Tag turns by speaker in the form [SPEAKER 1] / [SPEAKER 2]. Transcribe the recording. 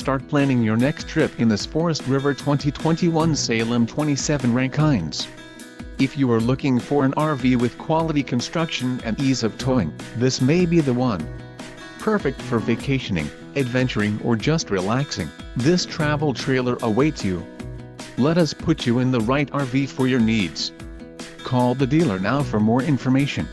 [SPEAKER 1] start planning your next trip in this Forest River 2021 Salem 27RK. If you are looking for an RV with quality construction and ease of towing, this may be the one. Perfect for vacationing, adventuring or just relaxing, this travel trailer awaits you. Let us put you in the right RV for your needs. Call the dealer now for more information.